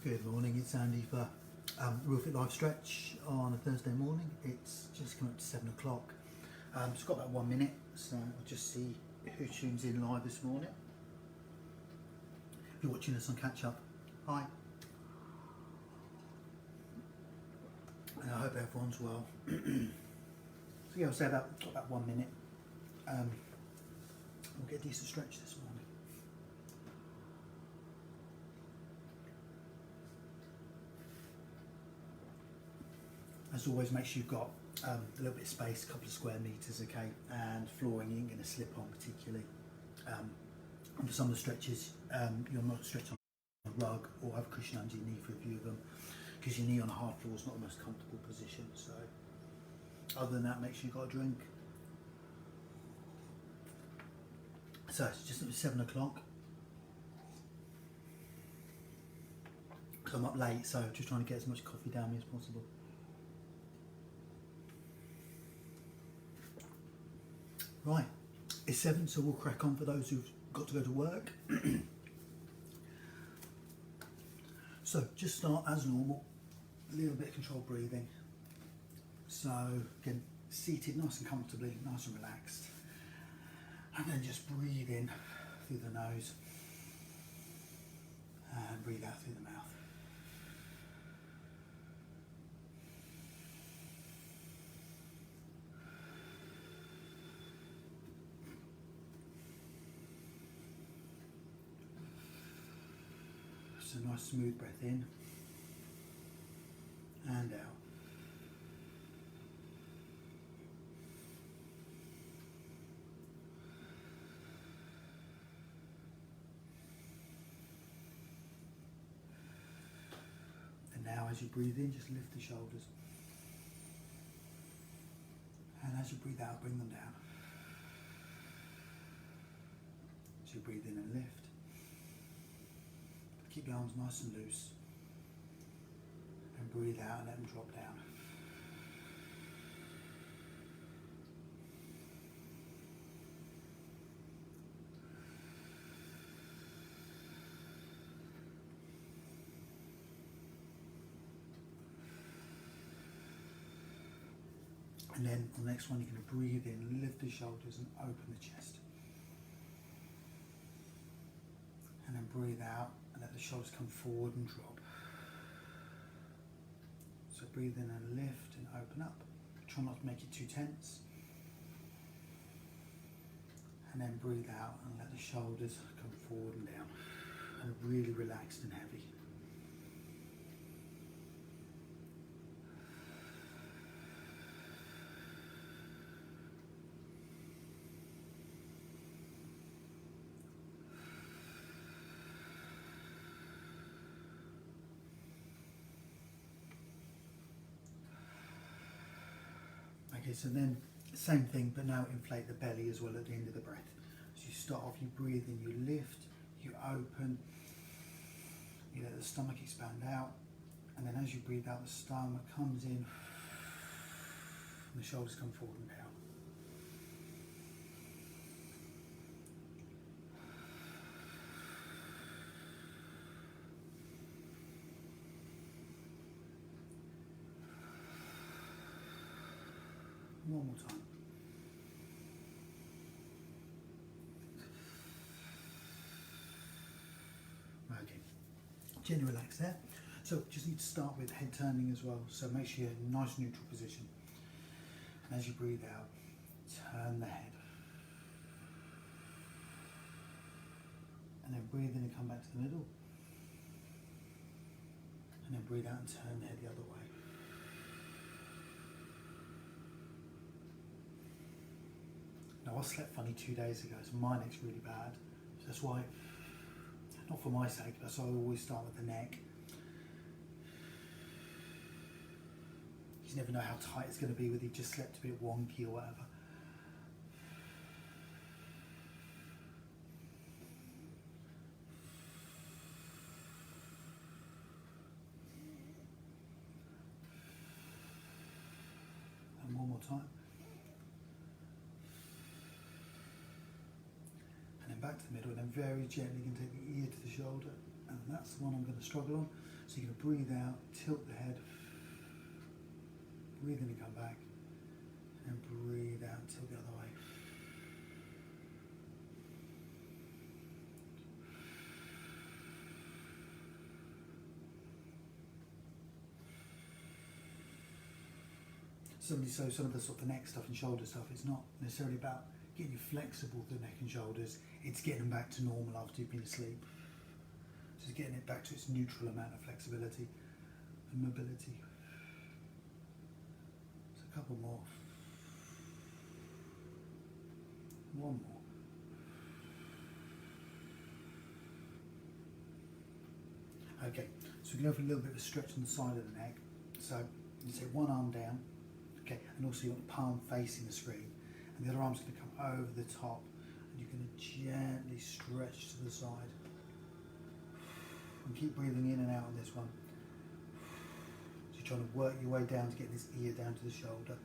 Good morning, it's Andy for Real Fit Live Stretch on a Thursday morning. It's just come up to 7 o'clock. It's got about 1 minute, so I'll just see who tunes in live this morning. If you're watching us on catch up, hi. And I hope everyone's well. So yeah, I'll say got about 1 minute. We'll get a decent stretch this morning. As always, make sure you've got a little bit of space, a couple of square metres, okay, and flooring you ain't going to slip on particularly. Under some of the stretches, you'll not stretch on a rug or have a cushion under your knee for a few of them, because your knee on a hard floor is not the most comfortable position. So other than that, make sure you've got a drink. So it's just 7 o'clock. I'm up late, so just trying to get as much coffee down me as possible. Right, it's 7, so we'll crack on for those who've got to go to work. So just start as normal, a little bit of controlled breathing. So again, seated nice and comfortably, nice and relaxed. And then just breathe in through the nose and breathe out through the mouth. So nice smooth breath in and out. And now as you breathe in, just lift the shoulders. And as you breathe out, bring them down. As you breathe in and lift. Keep your arms nice and loose. And breathe out and let them drop down. And then the next one, you're going to breathe in, lift the shoulders and open the chest. And then breathe out and let the shoulders come forward and drop. So breathe in and lift and open up. Try not to make it too tense. And then breathe out and let the shoulders come forward and down. And really relaxed and heavy. Okay, so then same thing, but now inflate the belly as well at the end of the breath. So you start off, you breathe in, you lift, you open, you let the stomach expand out, and then as you breathe out, the stomach comes in, and the shoulders come forward and down. One more time. Okay, gently relax there. So just need to start with head turning as well. So make sure you're in a nice neutral position. And as you breathe out, turn the head. And then breathe in and come back to the middle. And then breathe out and turn the head the other way. Now I slept funny 2 days ago, so my neck's really bad. So that's why, not for my sake, but so I always start with the neck. You never know how tight it's going to be whether you just slept a bit wonky or whatever. And one more time. And then back to the middle, and then very gently you can take the ear to the shoulder, and that's the one I'm going to struggle on. So you're going to breathe out, tilt the head, breathe in and come back, and breathe out, tilt the other way. So some of the sort of the neck stuff and shoulder stuff, it's not necessarily about getting you flexible with the neck and shoulders, it's getting them back to normal after you've been asleep. Just getting it back to its neutral amount of flexibility and mobility. So a couple more. One more. Okay, so we can go for a little bit of a stretch on the side of the neck. So you say one arm down, okay, and also you want the palm facing the screen, and the other arm's going to come over the top, and you're going to gently stretch to the side. And keep breathing in and out on this one. So you're trying to work your way down to get this ear down to the shoulder.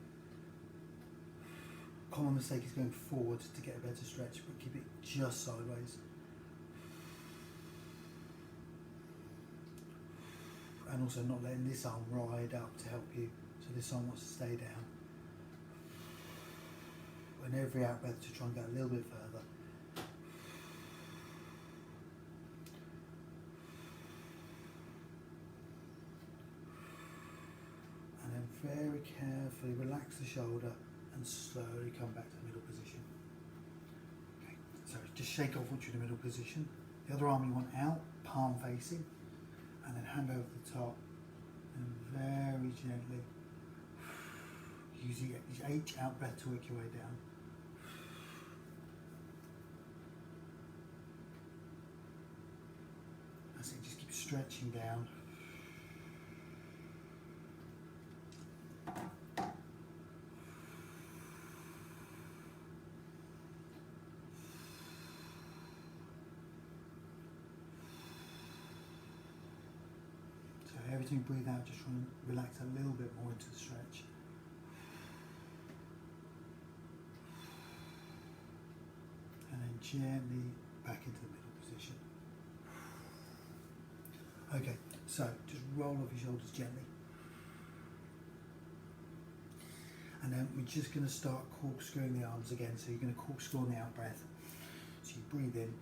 Common mistake is going forward to get a better stretch, but keep it just sideways. And also not letting this arm ride up to help you, so this arm wants to stay down. And every out breath to try and go a little bit further. And then very carefully relax the shoulder and slowly come back to the middle position. Okay, so just shake off once you're in the middle position. The other arm you want out, palm facing, and then hand over the top, and very gently use each out breath to work your way down. That's it, just keep stretching down. Every time you breathe out, just try and relax a little bit more into the stretch. And then gently back into the middle position. Okay, so just roll off your shoulders gently. And then we're just going to start corkscrewing the arms again. So you're going to corkscrew on the out breath. So you breathe in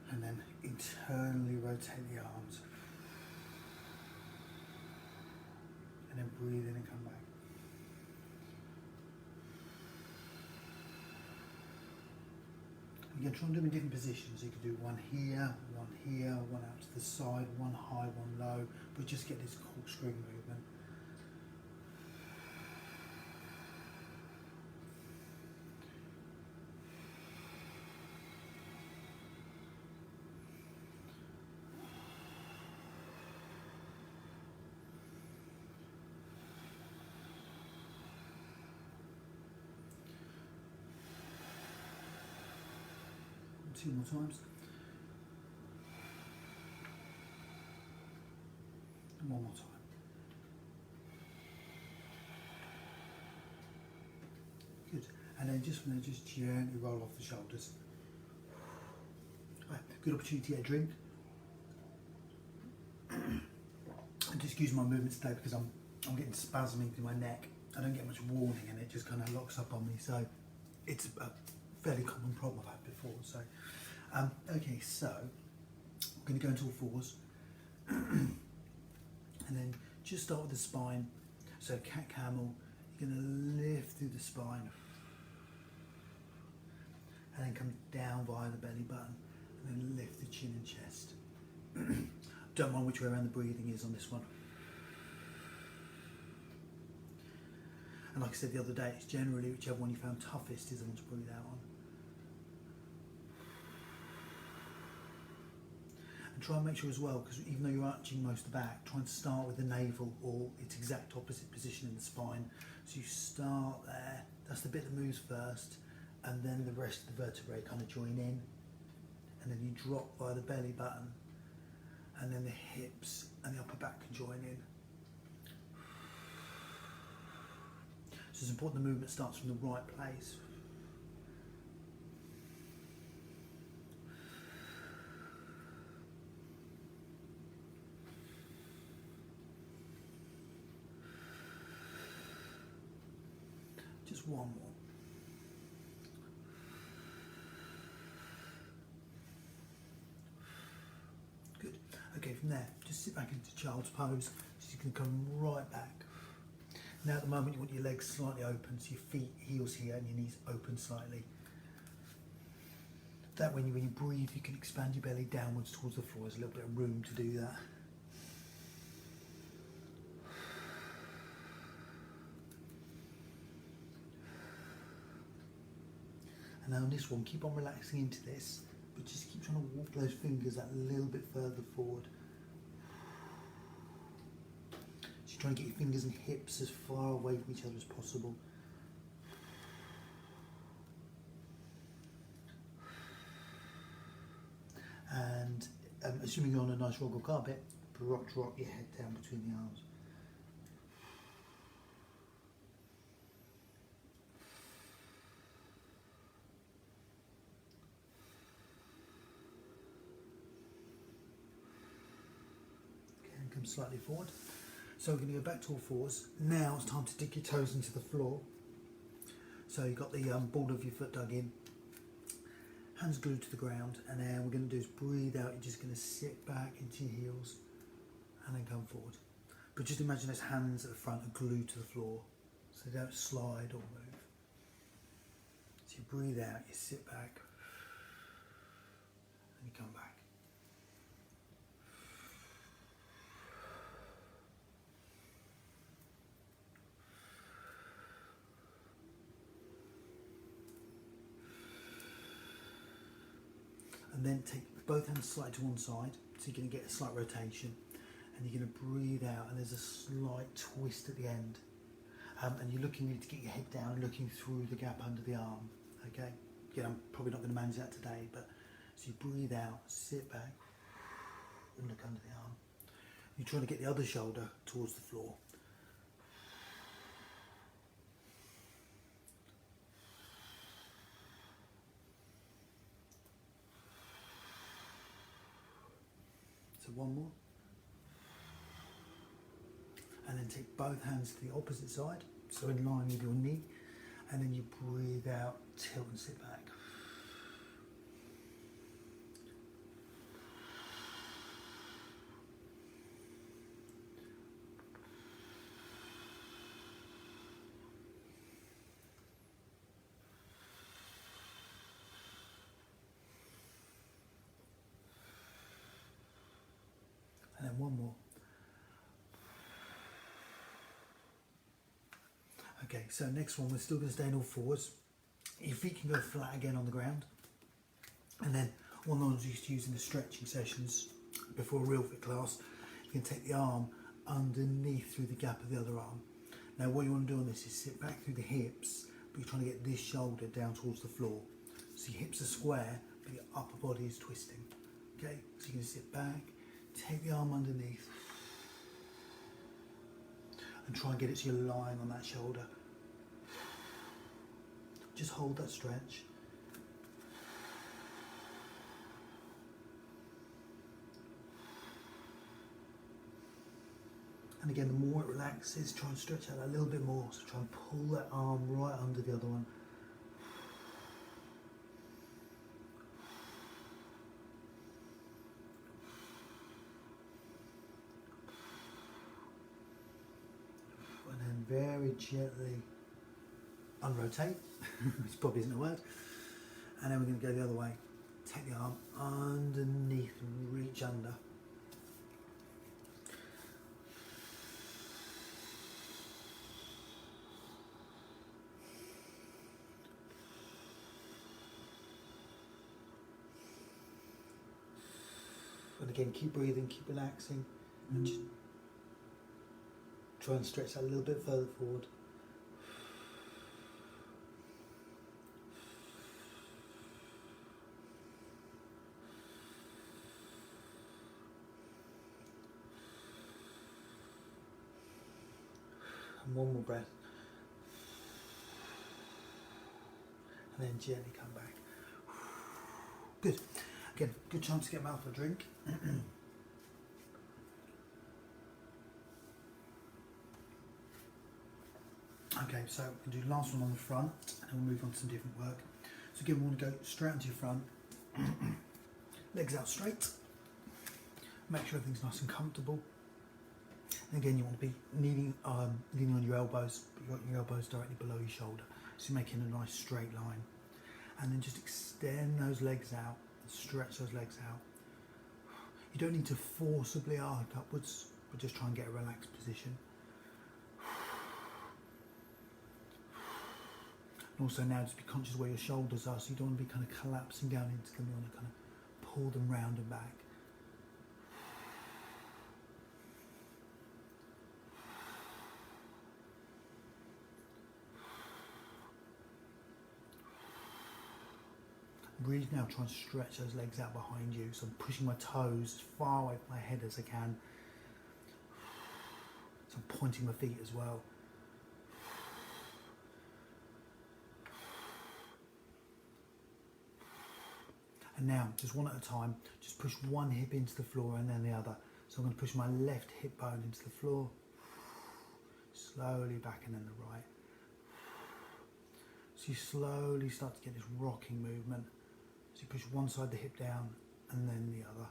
and then internally rotate the arms. And then breathe in and come back. You can try and do them in different positions. You can do one here, one out to the side, one high, one low, but just get this corkscrewing movement. Two more times. And one more time. Good. And then just from there, just gently roll off the shoulders. Right. Good opportunity to get a drink. And just excuse my movements today because I'm getting spasming through my neck. I don't get much warning and it just kind of locks up on me. So it's a fairly common problem I've had before. So okay, so I'm going to go into all fours and then just start with the spine. So cat camel, you're going to lift through the spine and then come down via the belly button and then lift the chin and chest. Don't mind which way around the breathing is on this one. And like I said the other day, it's generally whichever one you found toughest is the one to breathe out on. And try and make sure as well, because even though you're arching most of the back, try and start with the navel or its exact opposite position in the spine. So you start there, that's the bit that moves first, and then the rest of the vertebrae kind of join in. And then you drop via the belly button, and then the hips and the upper back can join in. So it's important the movement starts from the right place. one more. Good. Okay, from there, just sit back into child's pose, so you can come right back. Now at the moment you want your legs slightly open, so your feet, heels here, and your knees open slightly. That when you breathe, you can expand your belly downwards towards the floor. There's a little bit of room to do that. And now on this one, keep on relaxing into this, but just keep trying to walk those fingers that little bit further forward. So you're trying to get your fingers and hips as far away from each other as possible. And assuming you're on a nice rock or carpet, drop your head down between the arms. Okay, and come slightly forward. So we're going to go back to all fours. Now it's time to dig your toes into the floor. So you've got the ball of your foot dug in. Hands glued to the ground, and then we're going to do is breathe out. You're just going to sit back into your heels and then come forward. But just imagine those hands at the front are glued to the floor, so they don't slide or move. So you breathe out, you sit back, and you come back. And then take both hands slightly to one side, so you're going to get a slight rotation, and you're going to breathe out, and there's a slight twist at the end, and you're looking really to get your head down, looking through the gap under the arm. Okay, again, I'm probably not going to manage that today, but so you breathe out, sit back, and look under the arm. You're trying to get the other shoulder towards the floor. One more, and then take both hands to the opposite side, so in line with your knee, and then you breathe out, tilt and sit back. And then one more. Okay, so next one, we're still going to stay in all fours. Your feet can go flat again on the ground. And then one that I was used to use in the stretching sessions before a real fit class, you can take the arm underneath through the gap of the other arm. Now what you want to do on this is sit back through the hips, but you're trying to get this shoulder down towards the floor. So your hips are square, but your upper body is twisting. Okay, so you can sit back, take the arm underneath, and try and get it so you're lying on that shoulder. Just hold that stretch. And again, the more it relaxes, try and stretch out a little bit more. So try and pull that arm right under the other one. And then very gently unrotate, which probably isn't a word. And then we're going to go the other way. Take the arm underneath and reach under. And again, keep breathing, keep relaxing, and just try and stretch that a little bit further forward. And one more breath. And then gently come back. Good. Again, good chance to get a mouthful of drink. Okay, Okay, so we'll do the last one on the front and we'll move on to some different work. So again, we want to go straight onto your front, legs out straight, make sure everything's nice and comfortable. And again, you want to be leaning on your elbows, but you want your elbows directly below your shoulder. So you're making a nice straight line. And then just extend those legs out and stretch those legs out. You don't need to forcibly arc upwards, but just try and get a relaxed position. And also now just be conscious where your shoulders are, so you don't want to be kind of collapsing down into them. You want to kind of pull them round and back. Breathe now, try and stretch those legs out behind you. So I'm pushing my toes as far away from my head as I can. So I'm pointing my feet as well. And now, just one at a time, just push one hip into the floor and then the other. So I'm going to push my left hip bone into the floor, slowly back and then the right. So you slowly start to get this rocking movement. So you push one side of the hip down and then the other.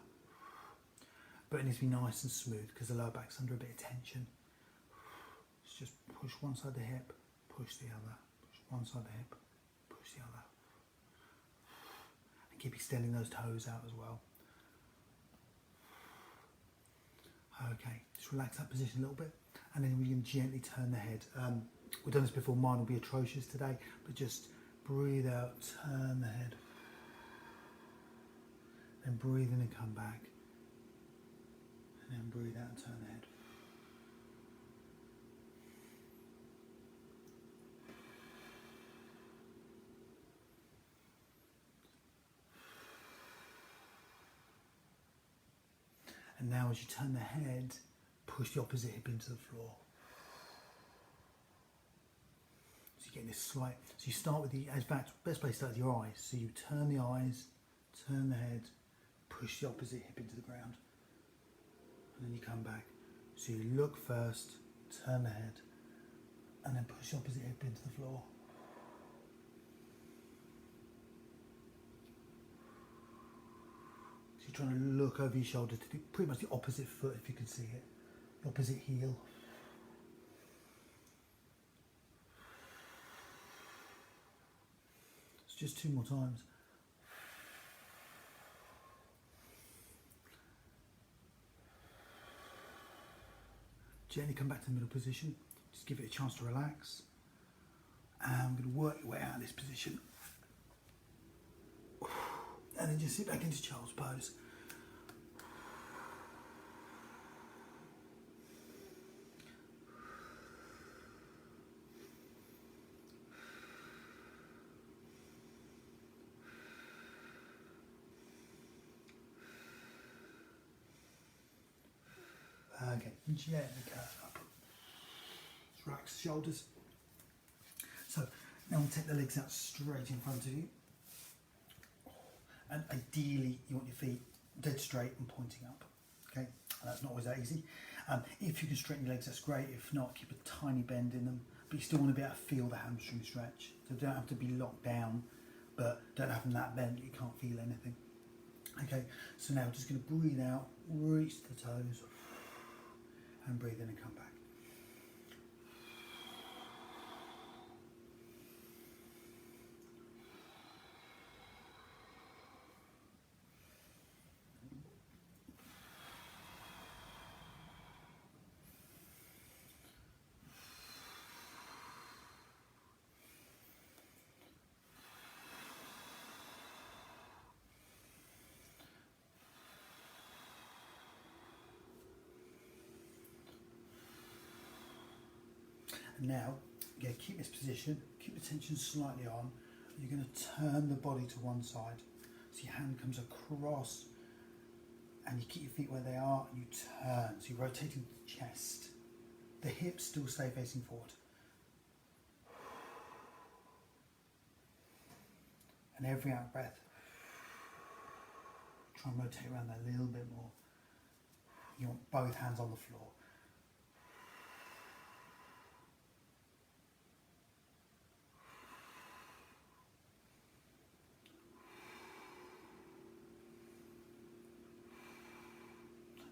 But it needs to be nice and smooth because the lower back's under a bit of tension. So just push one side of the hip, push the other. Push one side of the hip, push the other. And keep extending those toes out as well. Okay, just relax that position a little bit. And then we can gently turn the head. We've done this before, mine will be atrocious today, but just breathe out, turn the head. Then breathe in and come back. And then breathe out and turn the head. And now as you turn the head, push the opposite hip into the floor. So you get this slight, so you start with the, in fact, best place to start with your eyes. So you turn the eyes, turn the head, push the opposite hip into the ground. And then you come back. So you look first, turn the head, and then push the opposite hip into the floor. So you're trying to look over your shoulder to do pretty much the opposite foot if you can see it. The opposite heel. Just two more times. Gently come back to the middle position. Just give it a chance to relax. And I'm going to work your way out of this position. And then just sit back into child's pose. Okay, gently curve up. Just relax the shoulders. So now we'll take the legs out straight in front of you. And ideally you want your feet dead straight and pointing up. Okay, that's not always that easy. If you can straighten your legs, that's great. If not, keep a tiny bend in them. But you still want to be able to feel the hamstring stretch. So don't have to be locked down, but don't have them that bent that you can't feel anything. Okay, so now just going to breathe out, reach the toes, and breathe in and come back. And now, again, keep this position, keep the tension slightly on. You're going to turn the body to one side. So your hand comes across and you keep your feet where they are and you turn. So you're rotating the chest. The hips still stay facing forward. And every out breath, try and rotate around that a little bit more. You want both hands on the floor.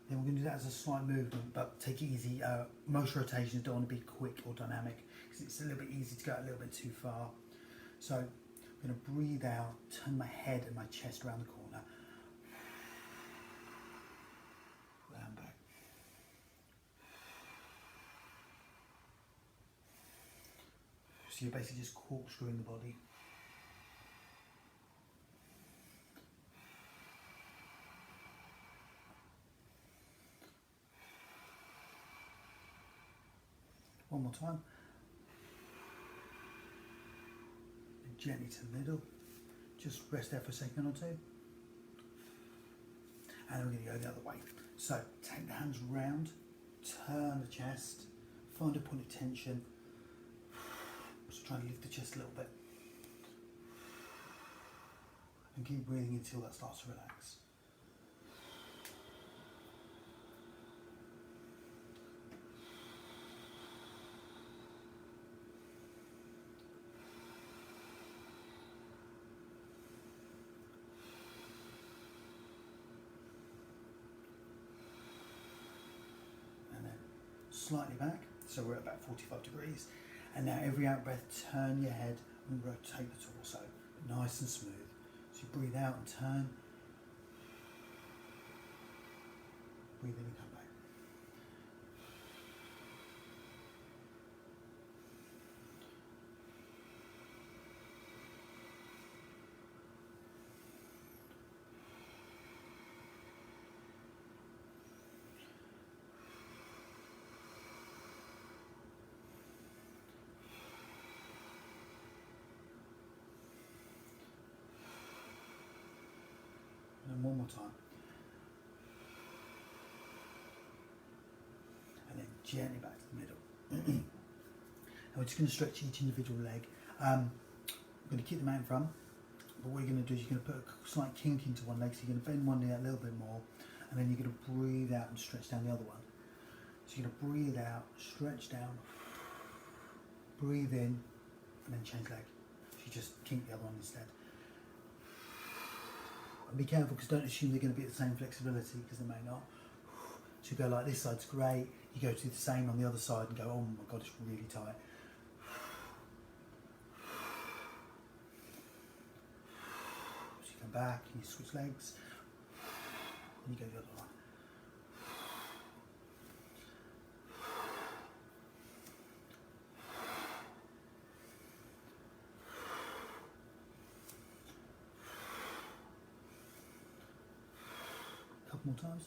Then we're going to do that as a slight movement, but take it easy. Most rotations don't want to be quick or dynamic because it's a little bit easy to go a little bit too far. So I'm going to breathe out, turn my head and my chest around the corner. Round back. So you're basically just corkscrewing the body. One more time. And gently to the middle. Just rest there for a second or two. And then we're going to go the other way. So take the hands round, turn the chest, find a point of tension. Just try and lift the chest a little bit. And keep breathing until that starts to relax. Slightly back, so we're at about 45 degrees. And now every out breath, turn your head and rotate the torso, nice and smooth. So you breathe out and turn, breathe in and come back. And one more time. And then gently back to the middle. And we're just going to stretch each individual leg. I'm going to keep them out in front, but what you're going to do is you're going to put a slight kink into one leg, so you're going to bend one knee out a little bit more, and then you're going to breathe out and stretch down the other one. So you're going to breathe out, stretch down, breathe in, and then change leg. So you just kink the other one instead. And be careful, because don't assume they're going to be at the same flexibility, because they may not. So you go like this side's great, you go to do the same on the other side and go, oh my god, it's really tight. So you come back, and you switch legs, and you go the other one. A couple more times.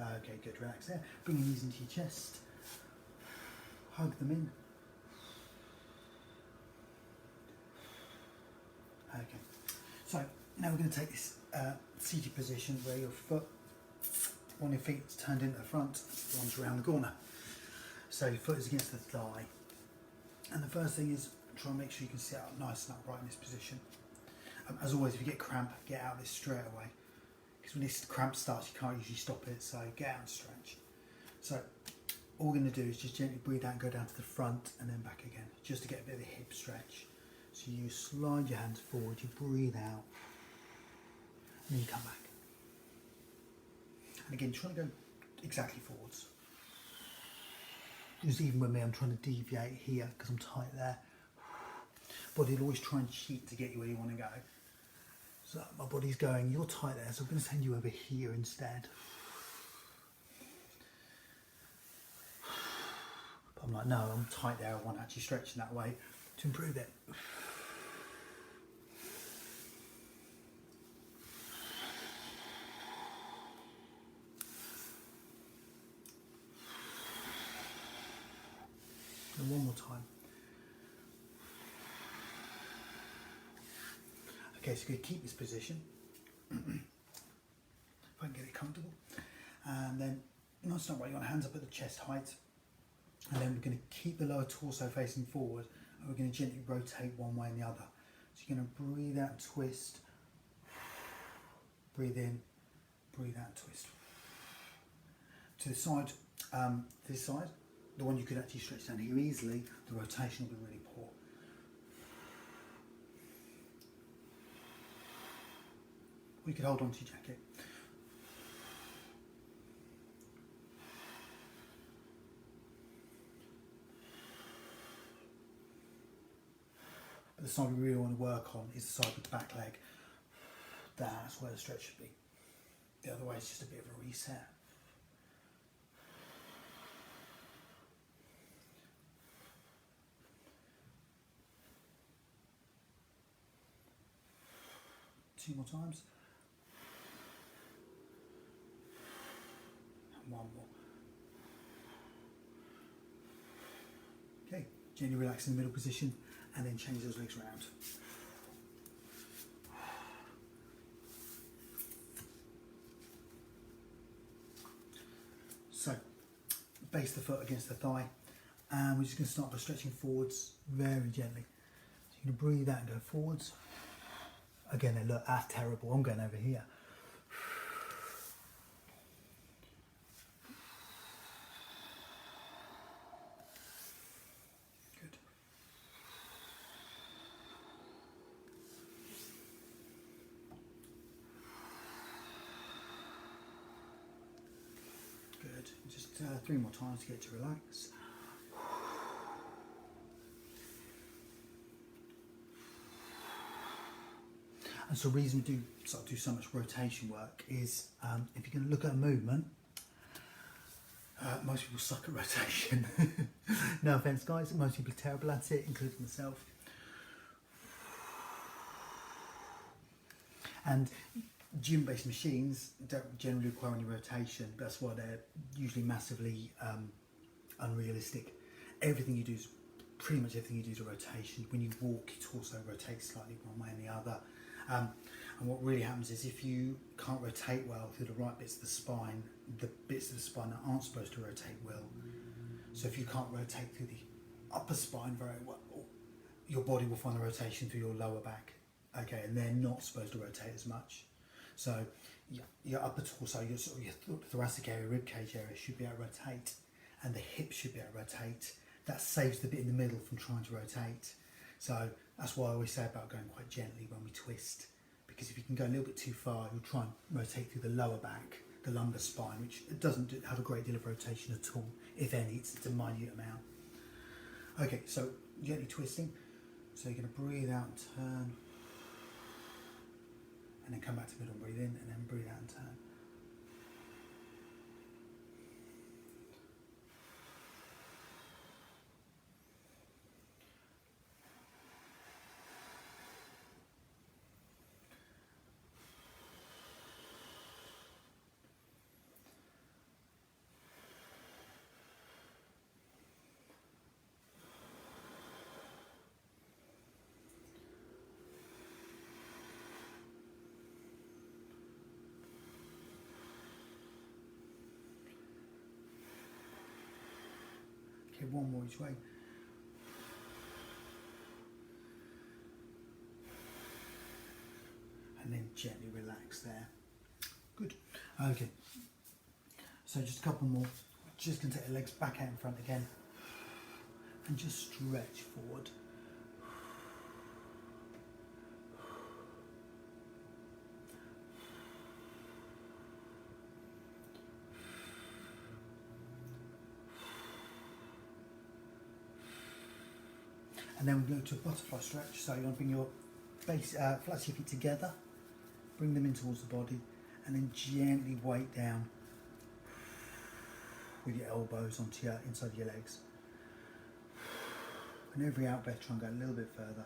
Okay, good, relax there. Bring your knees into your chest. Hug them in. Okay, so now we're going to take this seated position where your foot, one of your feet is turned into the front, one's around the corner. So your foot is against the thigh. And the first thing is try and make sure you can sit up nice and upright in this position. As always, if you get cramp, get out of this straight away. Because when this cramp starts, you can't usually stop it, so get out and stretch. So all we're going to do is just gently breathe out and go down to the front and then back again, just to get a bit of a hip stretch. So you slide your hands forward, you breathe out, and then you come back. And again, try to go exactly forwards. Just even with me, I'm trying to deviate here because I'm tight there. Body will always try and cheat to get you where you want to go. So my body's going, you're tight there, so I'm going to send you over here instead. But I'm like, no, I'm tight there, I want to actually stretch in that way to improve it. And one more time. Okay, so you're going to keep this position. If I can get it comfortable. And then, nice and upright, you want hands up at the chest height. And then we're going to keep the lower torso facing forward. And we're going to gently rotate one way and the other. So you're going to breathe out and twist. Breathe in, breathe out and twist. To the side, this side, the one you could actually stretch down here easily, the rotation will be really poor. you could hold on to your jacket. But the side we really want to work on is the side with the back leg. That's where the stretch should be. The other way is just a bit of a reset. Two more times. And one more. Okay, gently relax in the middle position and then change those legs around. So, base the foot against the thigh, and we're just going to start by stretching forwards very gently. So you're going to breathe out and go forwards. Again, they look terrible. I'm going over here. Good. Good. Just 3 more times to get to relax. And so the reason we do so much rotation work is if you're going to look at a movement, most people suck at rotation. No offence guys, most people are terrible at it, including myself. And gym-based machines don't generally require any rotation. That's why they're usually massively unrealistic. Everything you do is, pretty much everything you do is a rotation. When you walk, it also rotates slightly one way and the other. And what really happens is if you can't rotate well through the right bits of the spine that aren't supposed to rotate well. So if you can't rotate through the upper spine very well, your body will find the rotation through your lower back. Okay, and they're not supposed to rotate as much. So your upper torso, your thoracic area, rib cage area should be able to rotate, and the hips should be able to rotate. That saves the bit in the middle from trying to rotate. So that's why I always say about going quite gently when we twist, because if you can go a little bit too far, you'll try and rotate through the lower back, the lumbar spine, which doesn't have a great deal of rotation at all, if any. It's a minute amount. Okay, so gently twisting. So you're going to breathe out and turn, and then come back to middle and breathe in, and then breathe out and turn. Okay, one more each way. And then gently relax there. Good. Okay. So just a couple more. Just going to take the legs back out in front again. And just stretch forward. And then we go to a butterfly stretch. So you want to bring your base, flat your feet together, bring them in towards the body, and then gently weight down with your elbows onto your inside of your legs. And every out breath, try and go a little bit further.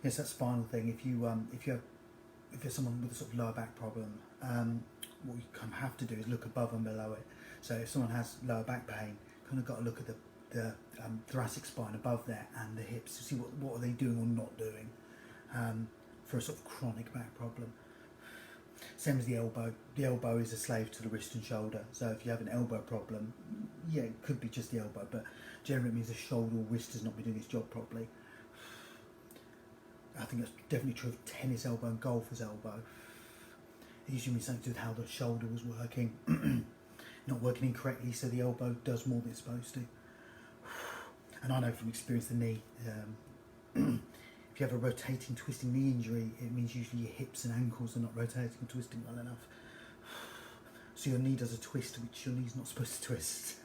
Yes, that spinal thing. If you're someone with a sort of lower back problem, what you kind of have to do is look above and below it. So if someone has lower back pain, kind of got to look at the thoracic spine above there and the hips to see what are they doing or not doing for a sort of chronic back problem. Same as the elbow. The elbow is a slave to the wrist and shoulder. So if you have an elbow problem, yeah, it could be just the elbow, but generally it means the shoulder or wrist has not been doing its job properly. I think that's definitely true of tennis elbow and golfer's elbow. It usually means something to do with how the shoulder was working, not working incorrectly, so the elbow does more than it's supposed to. And I know from experience the knee, if you you have a rotating, twisting knee injury, it means usually your hips and ankles are not rotating and twisting well enough. So your knee does a twist, which your knee's not supposed to twist.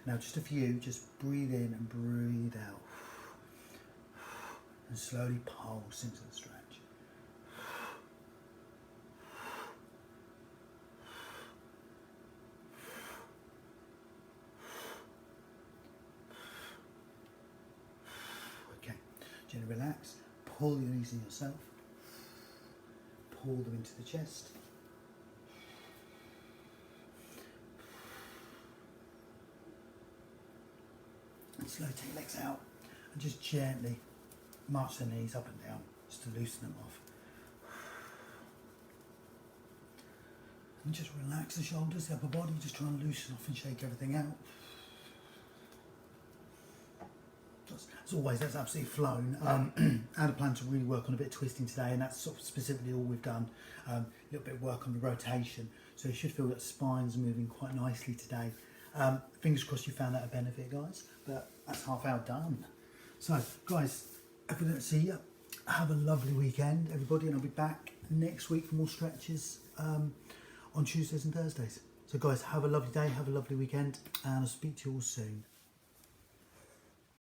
Now just a few, just breathe in and breathe out. And slowly pulse into the stretch. Okay, gently relax, pull your knees in yourself, pull them into the chest. And slowly take your legs out and just gently march the knees up and down just to loosen them off. And just relax the shoulders, the upper body, just try and loosen off and shake everything out. As always, that's absolutely flown. I had a plan to really work on a bit of twisting today, and that's sort of specifically all we've done. A little bit of work on the rotation, so you should feel that spine's moving quite nicely today. Fingers crossed you found that a benefit, guys, but that's half hour done. So, guys, if we don't see you, have a lovely weekend, everybody, and I'll be back next week for more stretches on Tuesdays and Thursdays. So, guys, have a lovely day, have a lovely weekend, and I'll speak to you all soon.